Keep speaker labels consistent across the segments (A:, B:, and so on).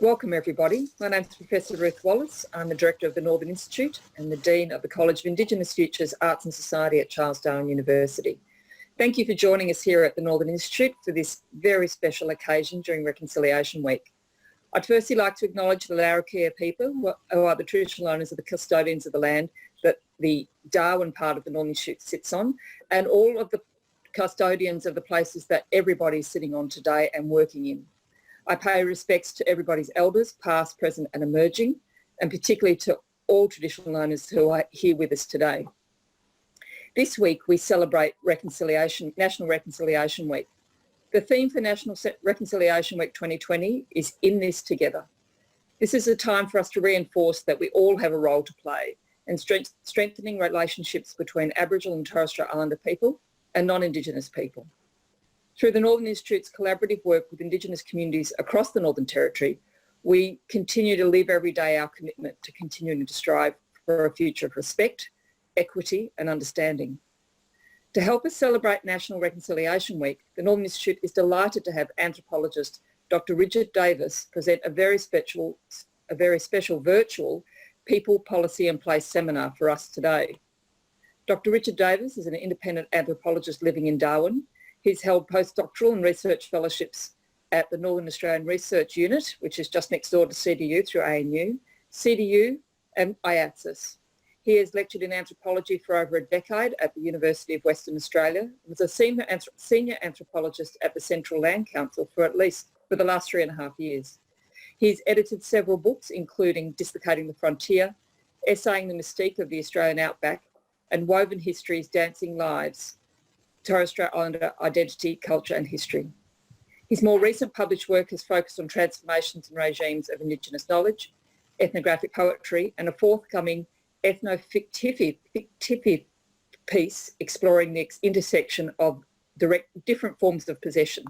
A: Welcome everybody. My name is Professor Ruth Wallace. I'm the Director of the Northern Institute and the Dean of the College of Indigenous Futures, Arts and Society at Charles Darwin University. Thank you for joining us here at the Northern Institute for this very special occasion during Reconciliation Week. I'd firstly like to acknowledge the Larrakia people, who are the traditional owners of the custodians of the land that the Darwin part of the Northern Institute sits on, and all of the custodians of the places that everybody is sitting on today and working in. I pay respects to everybody's elders, past, present and emerging, and particularly to all traditional owners who are here with us today. This week we celebrate National Reconciliation Week. The theme for National Reconciliation Week 2020 is In This Together. This is a time for us to reinforce that we all have a role to play in strengthening relationships between Aboriginal and Torres Strait Islander people and non-Indigenous people. Through the Northern Institute's collaborative work with Indigenous communities across the Northern Territory, we continue to live every day our commitment to continuing to strive for a future of respect, equity and understanding. To help us celebrate National Reconciliation Week, the Northern Institute is delighted to have anthropologist Dr. Richard Davis present a very special virtual People, Policy and Place seminar for us today. Dr. Richard Davis is an independent anthropologist living in Darwin. He's held postdoctoral and research fellowships at the Northern Australian Research Unit, which is just next door to CDU through ANU, CDU and IATSIS. He has lectured in anthropology for over a decade at the University of Western Australia, was a senior anthropologist at the Central Land Council for the last 3.5 years. He's edited several books, including Dislocating the Frontier, Essaying the Mystique of the Australian Outback, and Woven Histories, Dancing Lives, Torres Strait Islander Identity, Culture and History. His more recent published work has focused on transformations and regimes of Indigenous knowledge, ethnographic poetry, and a forthcoming ethno-fictive piece exploring the intersection of different forms of possession.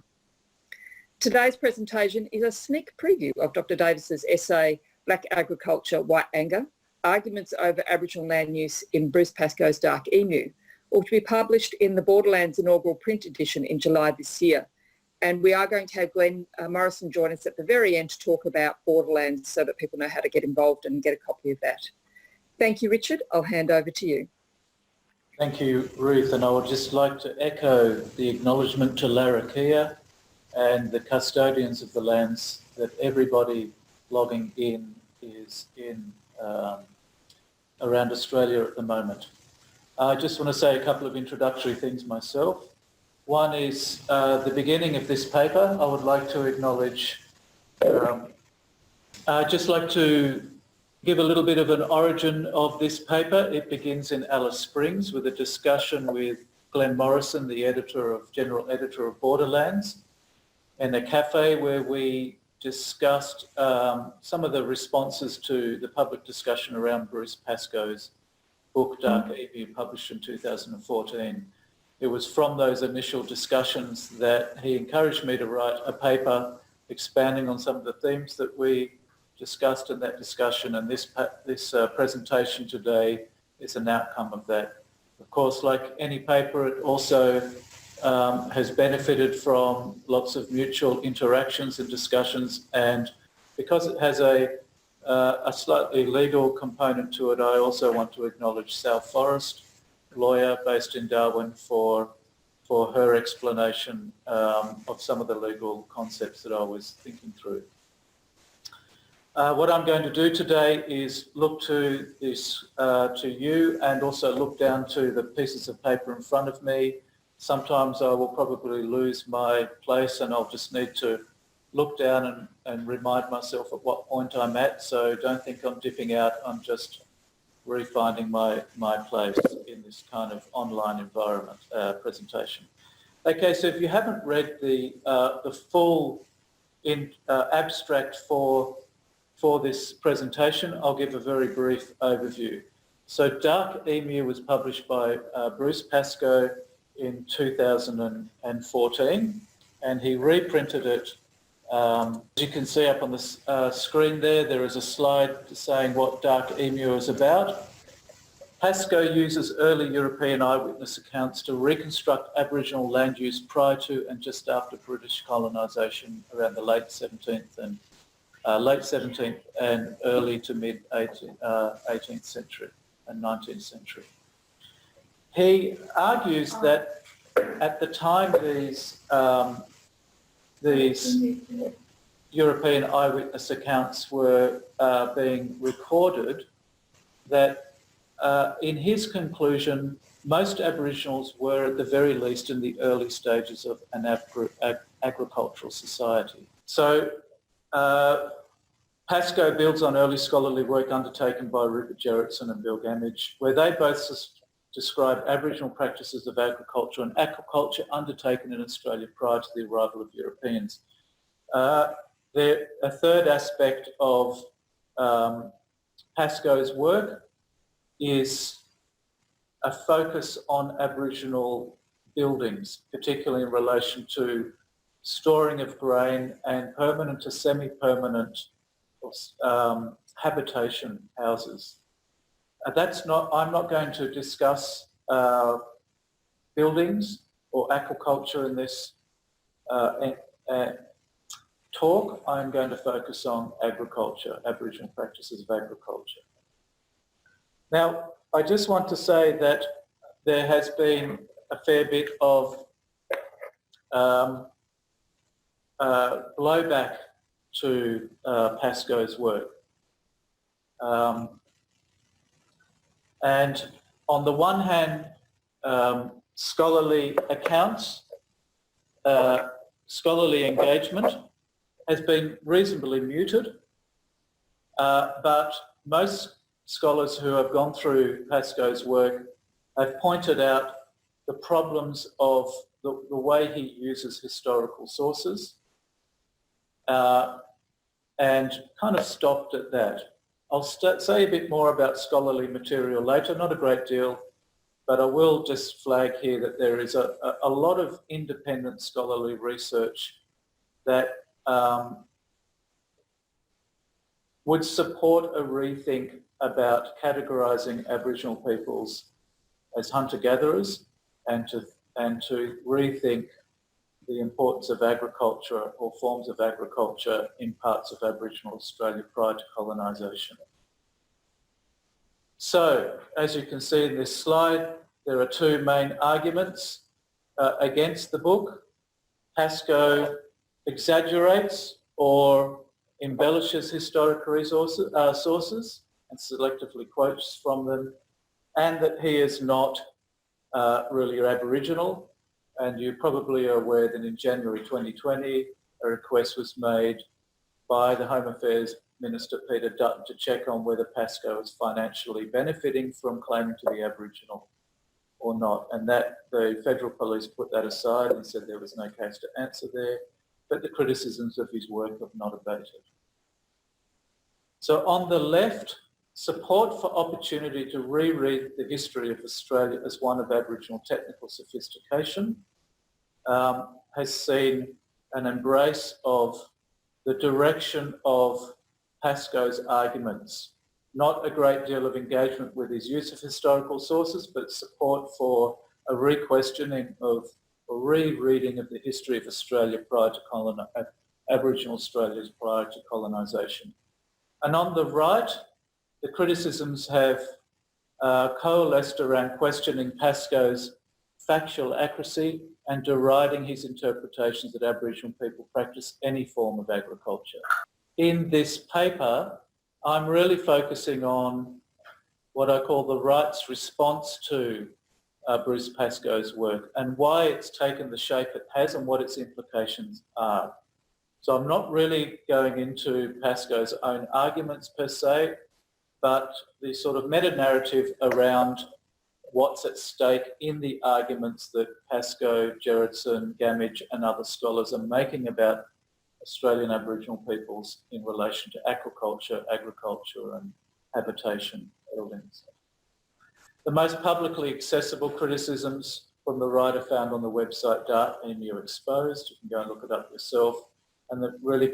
A: Today's presentation is a sneak preview of Dr. Davis's essay, Black Agriculture, White Anger, Arguments over Aboriginal Land Use in Bruce Pascoe's Dark Emu, or to be published in the Borderlands inaugural print edition in July this year. And we are going to have Glenn Morrison join us at the very end to talk about Borderlands so that people know how to get involved and get a copy of that. Thank you, Richard. I'll hand over to you.
B: Thank you, Ruth. And I would just like to echo the acknowledgement to Larrakia and the custodians of the lands that everybody logging in is in around Australia at the moment. I just want to say a couple of introductory things myself. One is the beginning of this paper. I would like to acknowledge, I'd just like to give a little bit of an origin of this paper. It begins in Alice Springs with a discussion with Glenn Morrison, the general editor of Borderlands, in a cafe where we discussed some of the responses to the public discussion around Bruce Pascoe's book, Dark Emu, published in 2014. It was from those initial discussions that he encouraged me to write a paper expanding on some of the themes that we discussed in that discussion, and this presentation today is an outcome of that. Of course, like any paper, it also has benefited from lots of mutual interactions and discussions, and because it has a slightly legal component to it, I also want to acknowledge Sal Forrest, lawyer based in Darwin, for her explanation of some of the legal concepts that I was thinking through. What I'm going to do today is look to this, to you, and also look down to the pieces of paper in front of me. Sometimes I will probably lose my place and I'll just need to look down and remind myself at what point I'm at. So don't think I'm dipping out. I'm just refinding my place in this kind of online environment presentation. Okay, so if you haven't read the full abstract for this presentation, I'll give a very brief overview. So Dark Emu was published by Bruce Pascoe in 2014, and he reprinted it. As you can see up on the screen there is a slide saying what Dark Emu is about. Pascoe uses early European eyewitness accounts to reconstruct Aboriginal land use prior to and just after British colonisation around the late 17th and late 17th and early to mid 18th century and 19th century. He argues that at the time these European eyewitness accounts were being recorded, that in his conclusion, most Aboriginals were at the very least in the early stages of an agricultural society. So Pascoe builds on early scholarly work undertaken by Rupert Gerritsen and Bill Gamage, where they both describe Aboriginal practices of agriculture and aquaculture undertaken in Australia prior to the arrival of Europeans. A third aspect of Pascoe's work is a focus on Aboriginal buildings, particularly in relation to storing of grain and permanent to semi-permanent habitation houses. I'm not going to discuss buildings or aquaculture in this talk. I'm going to focus on agriculture, Aboriginal practices of agriculture. Now, I just want to say that there has been a fair bit of blowback to Pascoe's work. And on the one hand, scholarly accounts, scholarly engagement has been reasonably muted, but most scholars who have gone through Pascoe's work have pointed out the problems of the way he uses historical sources and kind of stopped at that. I'll say a bit more about scholarly material later, not a great deal, but I will just flag here that there is a lot of independent scholarly research that would support a rethink about categorising Aboriginal peoples as hunter-gatherers and to rethink the importance of agriculture or forms of agriculture in parts of Aboriginal Australia prior to colonisation. So, as you can see in this slide, there are two main arguments against the book. Pascoe exaggerates or embellishes historical sources and selectively quotes from them, and that he is not really Aboriginal. And you probably are aware that in January 2020, a request was made by the Home Affairs Minister Peter Dutton to check on whether Pascoe was financially benefiting from claiming to be Aboriginal or not. And that the Federal Police put that aside and said there was no case to answer there, but the criticisms of his work have not abated. So on the left, support for opportunity to reread the history of Australia as one of Aboriginal technical sophistication has seen an embrace of the direction of Pascoe's arguments. Not a great deal of engagement with his use of historical sources, but support for a re-questioning of a rereading of the history of Australia prior to Aboriginal Australia's prior to colonisation. And on the right, the criticisms have coalesced around questioning Pascoe's factual accuracy and deriding his interpretations that Aboriginal people practice any form of agriculture. In this paper, I'm really focusing on what I call the right's response to Bruce Pascoe's work and why it's taken the shape it has and what its implications are. So I'm not really going into Pascoe's own arguments per se, but the sort of meta-narrative around what's at stake in the arguments that Pascoe, Gerritsen, Gamage and other scholars are making about Australian Aboriginal peoples in relation to aquaculture, agriculture and habitation buildings. The most publicly accessible criticisms from the right are found on the website Dark Emu Exposed. You can go and look it up yourself. And that really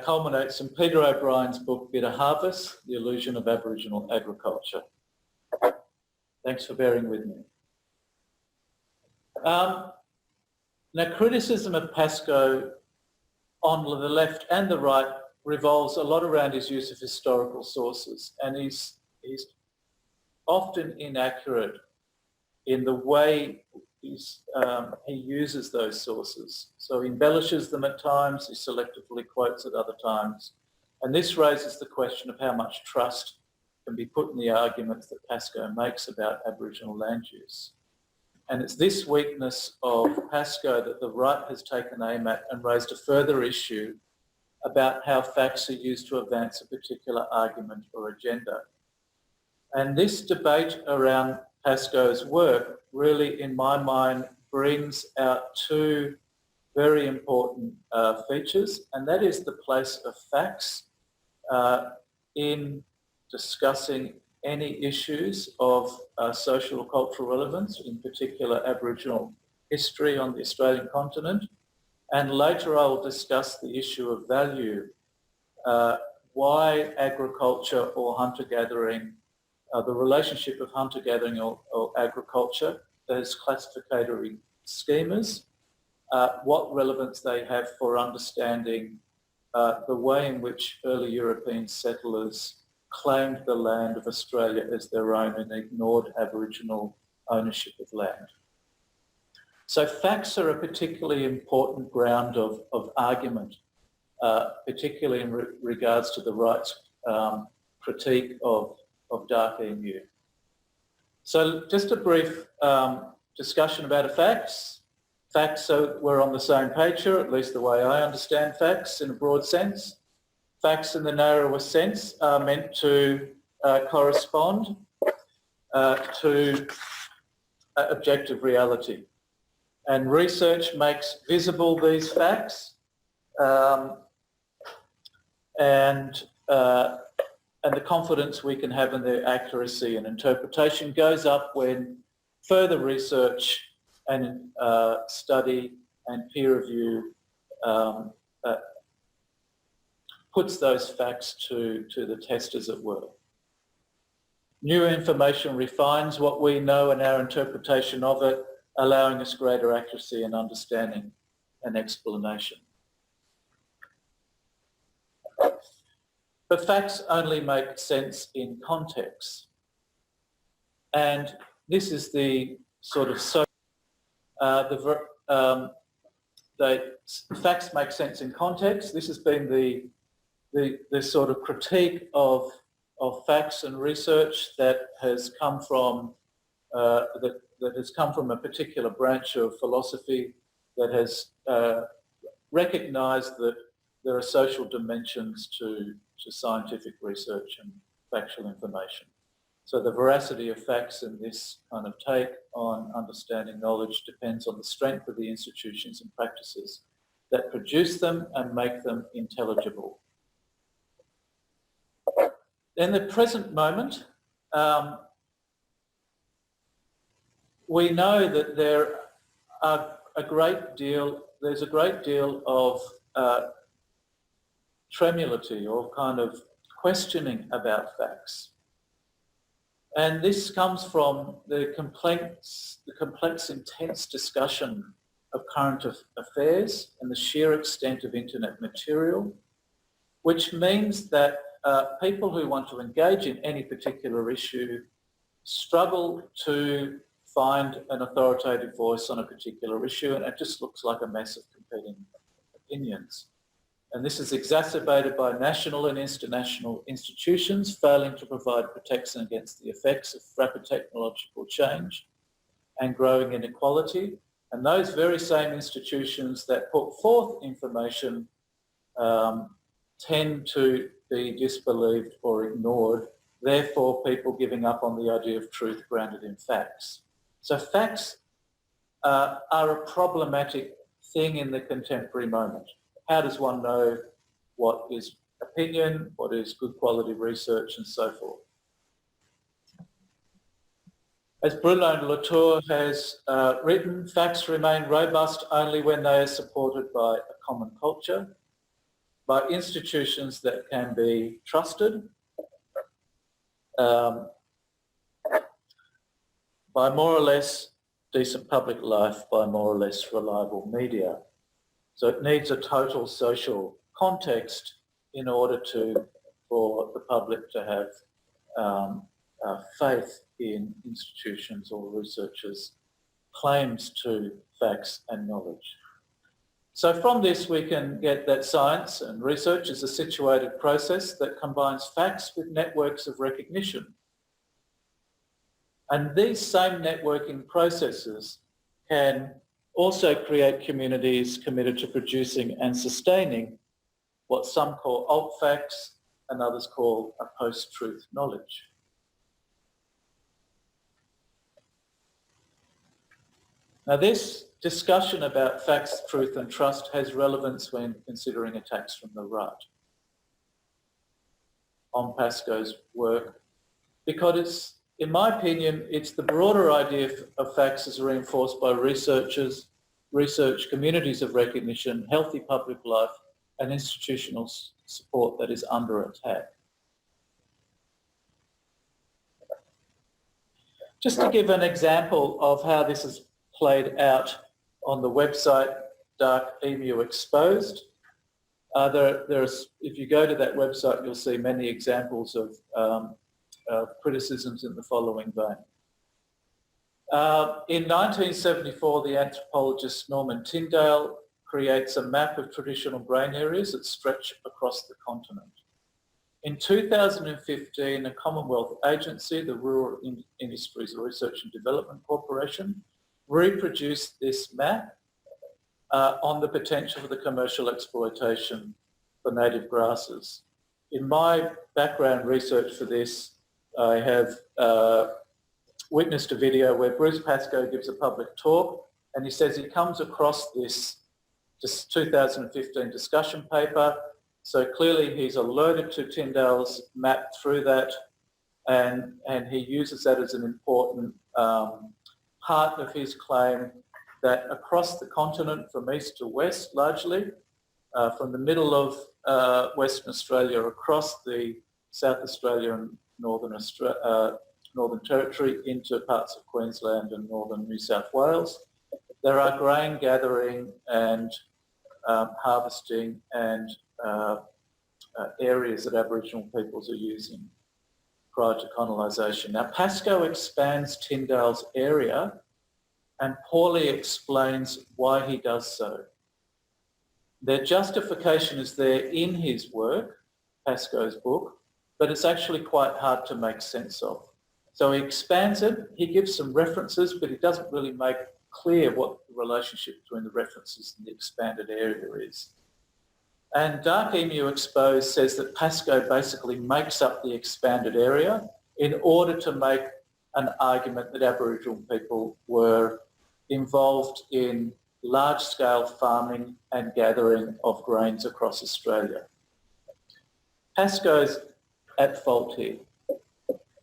B: culminates in Peter O'Brien's book, Bitter Harvest, The Illusion of Aboriginal Agriculture. Thanks for bearing with me. Now, criticism of Pascoe on the left and the right revolves a lot around his use of historical sources, and he's often inaccurate in the way he uses those sources. So he embellishes them at times, he selectively quotes at other times, and this raises the question of how much trust can be put in the arguments that Pascoe makes about Aboriginal land use. And it's this weakness of Pascoe that the right has taken aim at and raised a further issue about how facts are used to advance a particular argument or agenda. And this debate around Pascoe's work really, in my mind, brings out two very important features, and that is the place of facts in discussing any issues of social or cultural relevance, in particular Aboriginal history on the Australian continent. And later I will discuss the issue of value, why agriculture or hunter-gathering, the relationship of hunter-gathering or agriculture, those classificatory schemas, what relevance they have for understanding the way in which early European settlers claimed the land of Australia as their own and ignored Aboriginal ownership of land. So facts are a particularly important ground of argument, particularly in regards to the right's critique of Dark Emu. So just a brief discussion about facts. Facts, so we're on the same page here, at least the way I understand facts in a broad sense. Facts in the narrower sense are meant to correspond to objective reality. And research makes visible these facts and the confidence we can have in their accuracy and interpretation goes up when further research and study and peer review puts those facts to the test, as it were. New information refines what we know and our interpretation of it, allowing us greater accuracy and understanding and explanation. But facts only make sense in context. And this is the sort of facts make sense in context. This has been the sort of critique of facts and research that has come from that has come from a particular branch of philosophy that has recognised that there are social dimensions to scientific research and factual information. So the veracity of facts in this kind of take on understanding knowledge depends on the strength of the institutions and practices that produce them and make them intelligible. In the present moment, we know that there's a great deal of tremulity or kind of questioning about facts. And this comes from the complex, intense discussion of current affairs and the sheer extent of internet material, which means that people who want to engage in any particular issue struggle to find an authoritative voice on a particular issue, and it just looks like a mess of competing opinions. And this is exacerbated by national and international institutions failing to provide protection against the effects of rapid technological change and growing inequality. And those very same institutions that put forth information tend to be disbelieved or ignored, therefore people giving up on the idea of truth grounded in facts. So facts are a problematic thing in the contemporary moment. How does one know what is opinion, what is good quality research, and so forth? As Bruno Latour has written, facts remain robust only when they are supported by a common culture, by institutions that can be trusted, by more or less decent public life, by more or less reliable media. So it needs a total social context in order for the public to have faith in institutions or researchers' claims to facts and knowledge. So from this we can get that science and research is a situated process that combines facts with networks of recognition. And these same networking processes can also create communities committed to producing and sustaining what some call alt facts and others call a post-truth knowledge. Now this discussion about facts, truth and trust has relevance when considering attacks from the right on Pascoe's work, because in my opinion, it's the broader idea of facts as reinforced by researchers, research communities of recognition, healthy public life and institutional support that is under attack. Just to give an example of how this is played out on the website Dark Emu Exposed. If you go to that website, you'll see many examples of criticisms in the following vein. In 1974, the anthropologist Norman Tyndale creates a map of traditional brain areas that stretch across the continent. In 2015, a Commonwealth agency, the Rural Industries Research and Development Corporation, reproduced this map on the potential for the commercial exploitation for native grasses. In my background research for this, I have witnessed a video where Bruce Pascoe gives a public talk and he says he comes across this 2015 discussion paper. So clearly he's alerted to Tyndale's map through that and he uses that as an important part of his claim that across the continent from east to west largely, from the middle of Western Australia across the South Australia and Northern Territory into parts of Queensland and northern New South Wales, there are grain gathering and harvesting and areas that Aboriginal peoples are using prior to colonisation. Now Pascoe expands Tyndale's area and poorly explains why he does so. Their justification is there in his work, Pascoe's book, but it's actually quite hard to make sense of. So he expands it, he gives some references, but he doesn't really make clear what the relationship between the references and the expanded area is. And Dark Emu Exposed says that Pascoe basically makes up the expanded area in order to make an argument that Aboriginal people were involved in large-scale farming and gathering of grains across Australia. Pascoe's at fault here.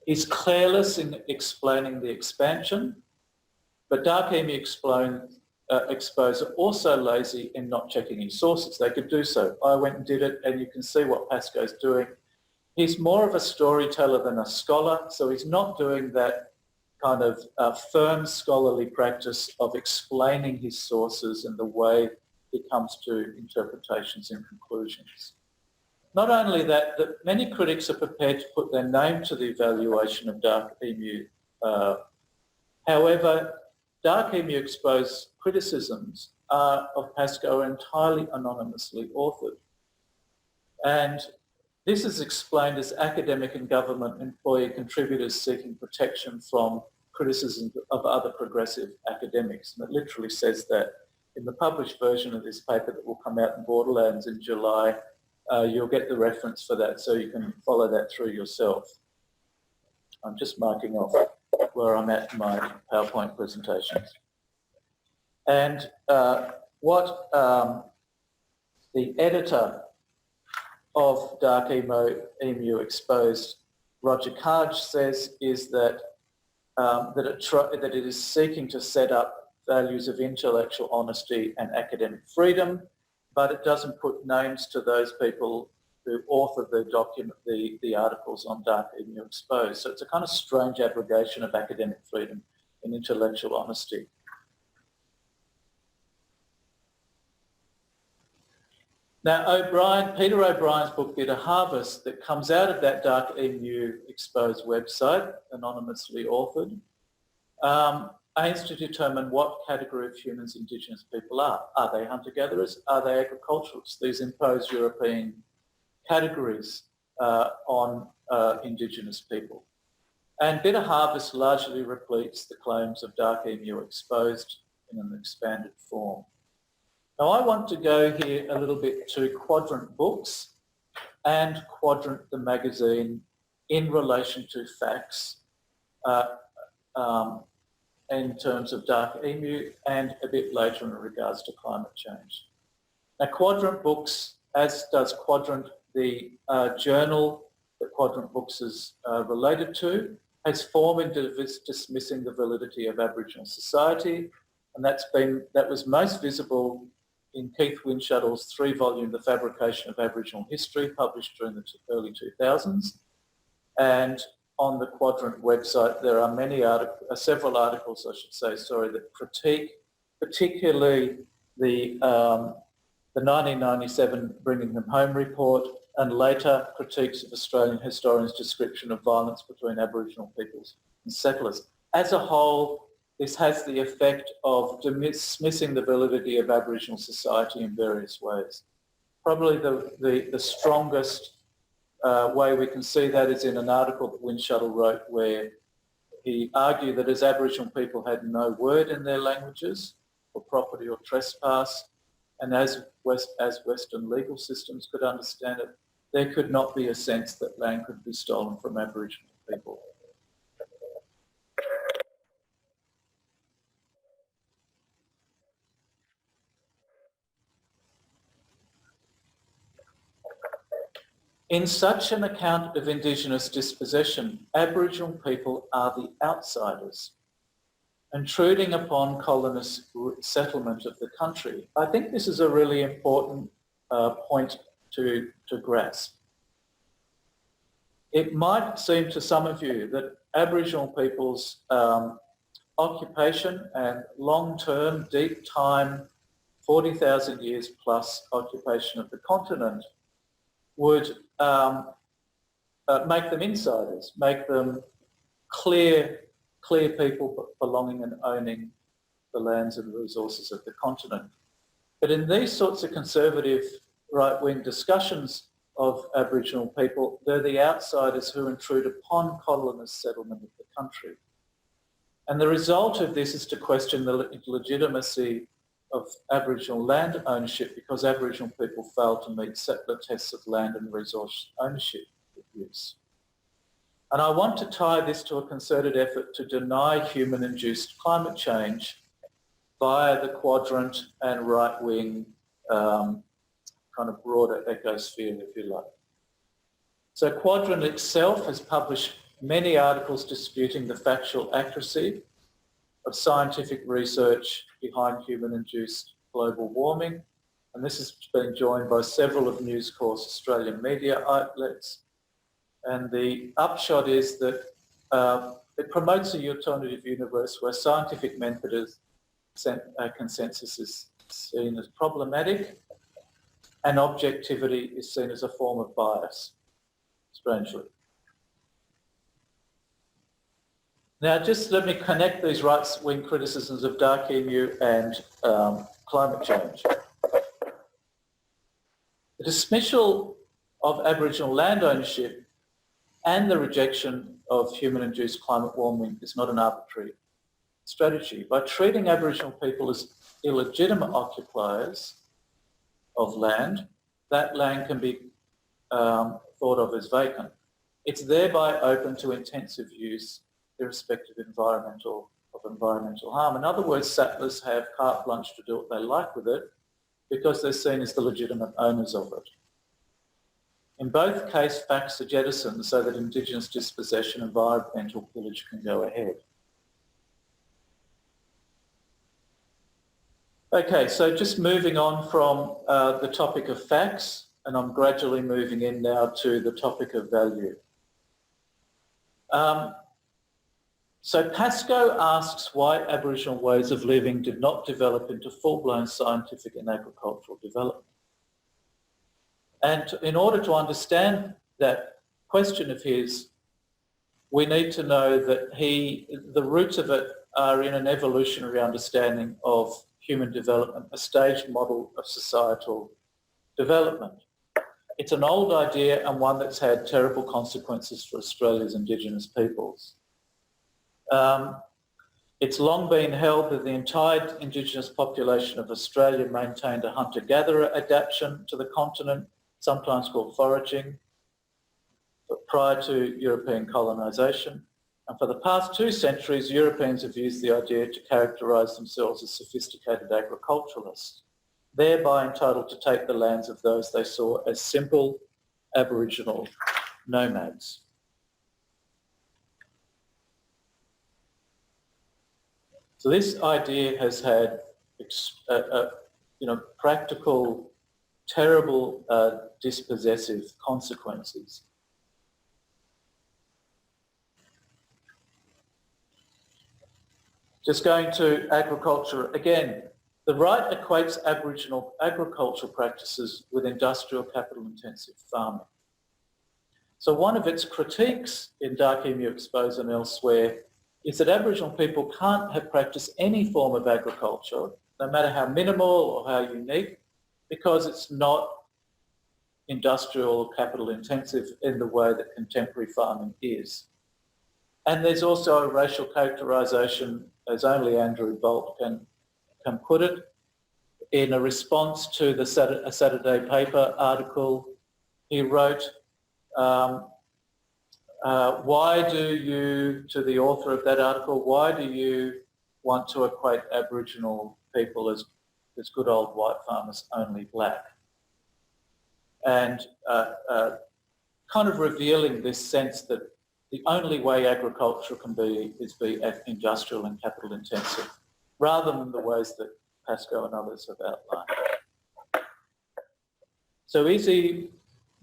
B: He's careless in explaining the expansion, but Dark Emu Exposed are also lazy in not checking his sources. They could do so. I went and did it, and you can see what Pascoe's doing. He's more of a storyteller than a scholar, so he's not doing that kind of firm scholarly practice of explaining his sources and the way he comes to interpretations and conclusions. Not only that, many critics are prepared to put their name to the evaluation of Dark Emu. However, Dark Emu Exposed criticisms of Pascoe are entirely anonymously authored. And this is explained as academic and government employee contributors seeking protection from criticism of other progressive academics. And it literally says that in the published version of this paper that will come out in Borderlands in July, you'll get the reference for that so you can follow that through yourself. I'm just marking off where I'm at in my PowerPoint presentations. And what the editor of Dark Emu Exposed, Roger Karge, says is that it is seeking to set up values of intellectual honesty and academic freedom, but it doesn't put names to those people who authored the articles on Dark Emu Exposed. So it's a kind of strange abrogation of academic freedom and intellectual honesty. Now, Peter O'Brien's book, Bitter Harvest, that comes out of that Dark Emu exposed website, anonymously authored, aims to determine what category of humans Indigenous people are. Are they hunter-gatherers? Are they agriculturalists? These impose European categories on Indigenous people. And Bitter Harvest largely repeats the claims of Dark Emu exposed in an expanded form. Now, I want to go here a little bit to Quadrant Books and Quadrant the magazine in relation to facts in terms of Dark Emu, and a bit later in regards to climate change. Now, Quadrant Books, as does Quadrant, the journal that Quadrant Books is related to, has formed into dismissing the validity of Aboriginal society, and that was most visible in Keith Winshuttle's 3-volume The Fabrication of Aboriginal History, published during the early 2000s. And on the Quadrant website, there are several articles, that critique particularly the 1997 Bringing Them Home report, and later critiques of Australian historians' description of violence between Aboriginal peoples and settlers. As a whole, this has the effect of dismissing the validity of Aboriginal society in various ways. Probably the strongest way we can see that is in an article that Windshuttle wrote, where he argued that as Aboriginal people had no word in their languages for property or trespass, and as Western legal systems could understand it, there could not be a sense that land could be stolen from Aboriginal people. In such an account of Indigenous dispossession, Aboriginal people are the outsiders, intruding upon colonist settlement of the country. I think this is a really important point to grasp. It might seem to some of you that Aboriginal people's occupation and long-term, deep time, 40,000 years plus occupation of the continent would make them insiders, make them clear people belonging and owning the lands and resources of the continent. But in these sorts of conservative right-wing discussions of Aboriginal people, they're the outsiders who intrude upon colonist settlement of the country. And the result of this is to question the legitimacy of Aboriginal land ownership, because Aboriginal people fail to meet settler tests of land and resource ownership use. And I want to tie this to a concerted effort to deny human-induced climate change via the Quadrant and right-wing kind of broader ecosphere, if you like. So Quadrant itself has published many articles disputing the factual accuracy of scientific research behind human-induced global warming, and this has been joined by several of News Corp's Australian media outlets. And the upshot is that it promotes a alternative universe where scientific consensus is seen as problematic and objectivity is seen as a form of bias, strangely. Now, just let me connect these right-wing criticisms of Dark Emu and climate change. The dismissal of Aboriginal land ownership and the rejection of human-induced climate warming is not an arbitrary strategy. By treating Aboriginal people as illegitimate occupiers of land, that land can be thought of as vacant. It's thereby open to intensive use irrespective of environmental harm. In other words, settlers have carte blanche to do what they like with it because they're seen as the legitimate owners of it. In both cases, facts are jettisoned so that Indigenous dispossession and environmental pillage can go ahead. Okay, so just moving on from the topic of facts, and I'm gradually moving in now to the topic of value. So Pascoe asks why Aboriginal ways of living did not develop into full-blown scientific and agricultural development. And in order to understand that question of his, we need to know that the roots of it are in an evolutionary understanding of human development, a staged model of societal development. It's an old idea and one that's had terrible consequences for Australia's Indigenous peoples. It's long been held that the entire Indigenous population of Australia maintained a hunter-gatherer adaptation to the continent, sometimes called foraging, but prior to European colonisation. And for the past 2 centuries, Europeans have used the idea to characterise themselves as sophisticated agriculturalists, thereby entitled to take the lands of those they saw as simple Aboriginal nomads. So this idea has had practical, terrible dispossessive consequences. Just going to agriculture again. The right equates Aboriginal agricultural practices with industrial capital-intensive farming. So one of its critiques in Dark Emu Exposed and elsewhere is that Aboriginal people can't have practiced any form of agriculture, no matter how minimal or how unique, because it's not industrial or capital-intensive in the way that contemporary farming is. And there's also a racial characterisation, as only Andrew Bolt can put it, in a response to a Saturday paper article he wrote, why do you, to the author of that article, why do you want to equate Aboriginal people as good old white farmers, only black? And kind of revealing this sense that the only way agriculture can be is be industrial and capital intensive, rather than the ways that Pascoe and others have outlined. So is he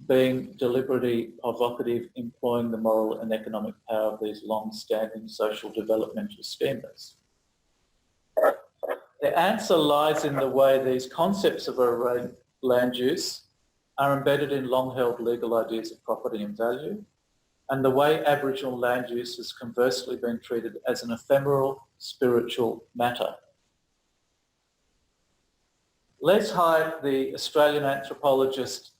B: being deliberately provocative, employing the moral and economic power of these long-standing social developmental schemas? The answer lies in the way these concepts of land use are embedded in long-held legal ideas of property and value, and the way Aboriginal land use has conversely been treated as an ephemeral spiritual matter. Les Hyatt, the Australian anthropologist,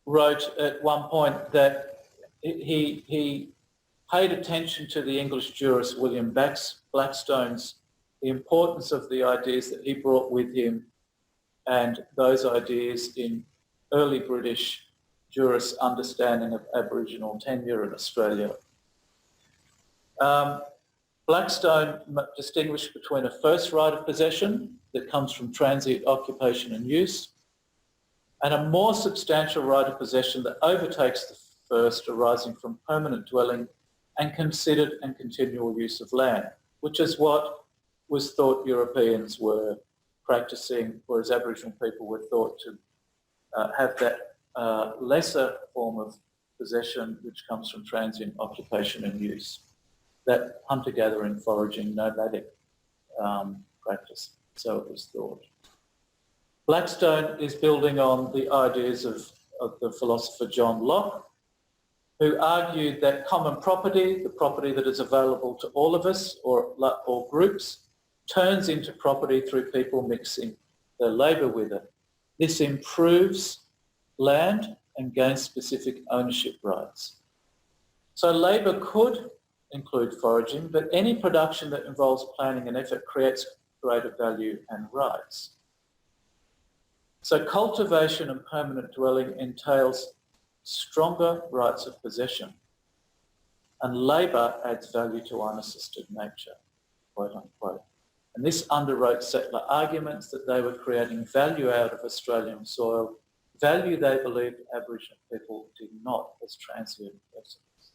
B: wrote at one point that he paid attention to the English jurist William Blackstone's the importance of the ideas that he brought with him and those ideas in early British jurists' understanding of Aboriginal tenure in Australia. Blackstone distinguished between a first right of possession that comes from transient occupation and use, and a more substantial right of possession that overtakes the first, arising from permanent dwelling and considered and continual use of land, which is what was thought Europeans were practicing, whereas Aboriginal people were thought to have that lesser form of possession which comes from transient occupation and use, that hunter-gathering, foraging, nomadic practice, so it was thought. Blackstone is building on the ideas of the philosopher John Locke, who argued that common property, the property that is available to all of us or groups, turns into property through people mixing their labour with it. This improves land and gains specific ownership rights. So labour could include foraging, but any production that involves planning and effort creates greater value and rights. So cultivation and permanent dwelling entails stronger rights of possession, and labour adds value to unassisted nature, quote unquote. And this underwrote settler arguments that they were creating value out of Australian soil, value they believed Aboriginal people did not as transient residents.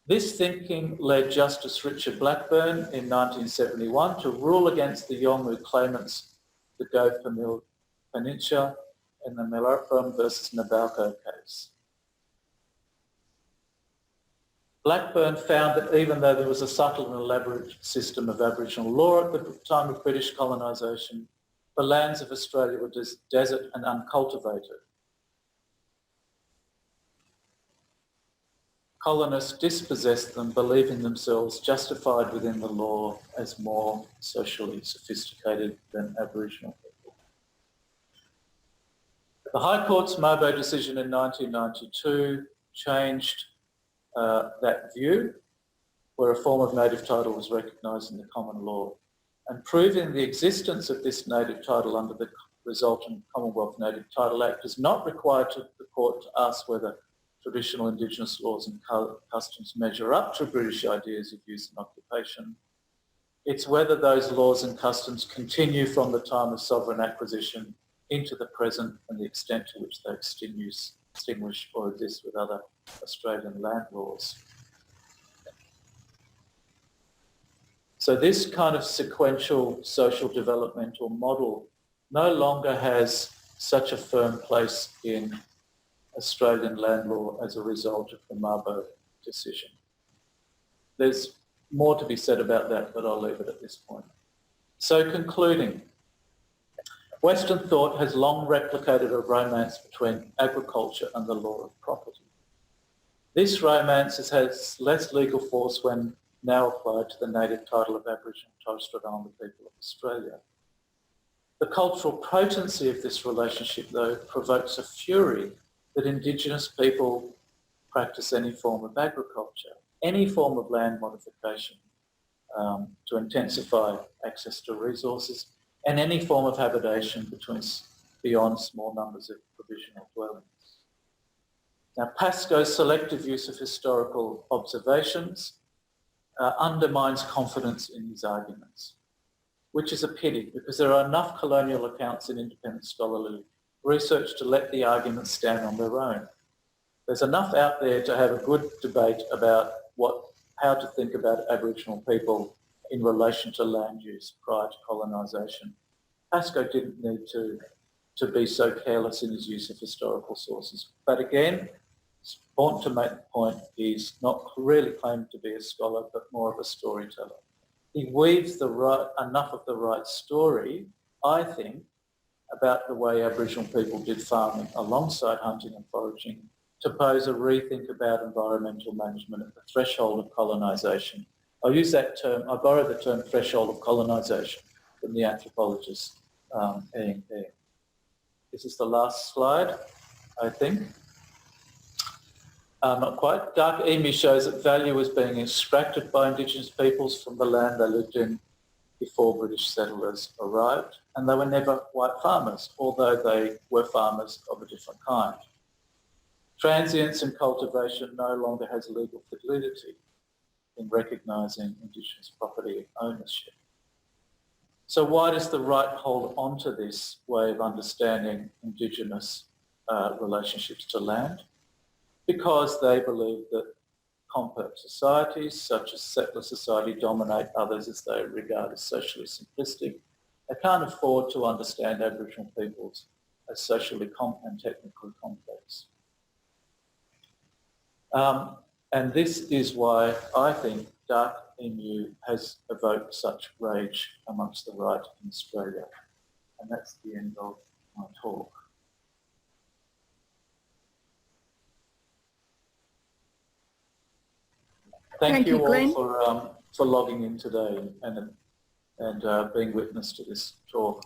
B: This thinking led Justice Richard Blackburn in 1971 to rule against the Yolngu claimants the Gove Peninsula in the Milarepa versus Nabalco case. Blackburn found that even though there was a subtle and elaborate system of Aboriginal law at the time of British colonisation, the lands of Australia were desert and uncultivated. Colonists dispossessed them, believing themselves justified within the law as more socially sophisticated than Aboriginal people. The High Court's Mabo decision in 1992 changed that view, where a form of native title was recognised in the common law, and proving the existence of this native title under the resultant Commonwealth Native Title Act is not required to the court to ask whether traditional Indigenous laws and customs measure up to British ideas of use and occupation. It's whether those laws and customs continue from the time of sovereign acquisition into the present and the extent to which they extinguish or exist with other Australian land laws. So this kind of sequential social developmental model no longer has such a firm place in Australian land law as a result of the Mabo decision. There's more to be said about that, but I'll leave it at this point. So concluding, Western thought has long replicated a romance between agriculture and the law of property. This romance has less legal force when now applied to the native title of Aboriginal and Torres Strait Islander people of Australia. The cultural potency of this relationship, though, provokes a fury that Indigenous people practice any form of agriculture, any form of land modification to intensify access to resources, and any form of habitation beyond small numbers of provisional dwellings. Now, Pascoe's selective use of historical observations undermines confidence in his arguments, which is a pity because there are enough colonial accounts in independent scholarly research to let the arguments stand on their own. There's enough out there to have a good debate about how to think about Aboriginal people in relation to land use prior to colonisation. Pascoe didn't need to be so careless in his use of historical sources. But again, it's important to make the point he's not really claimed to be a scholar, but more of a storyteller. He weaves enough of the right story, I think, about the way Aboriginal people did farming alongside hunting and foraging to pose a rethink about environmental management at the threshold of colonisation. I'll use that term, I borrow the term threshold of colonisation from the Anthropologist, Ian Pearce. This is the last slide, I think. Not quite. Dark Emu shows that value was being extracted by Indigenous peoples from the land they lived in before British settlers arrived, and they were never white farmers, although they were farmers of a different kind. Transience in cultivation no longer has legal validity in recognising Indigenous property ownership. So why does the right hold on to this way of understanding Indigenous relationships to land? Because they believe that complex societies, such as settler society, dominate others as they regard as socially simplistic. They can't afford to understand Aboriginal peoples as socially and technically complex. And this is why I think Dark Emu has evoked such rage amongst the right in Australia. And that's the end of my talk. Thank you all for logging in today and being witness to this talk.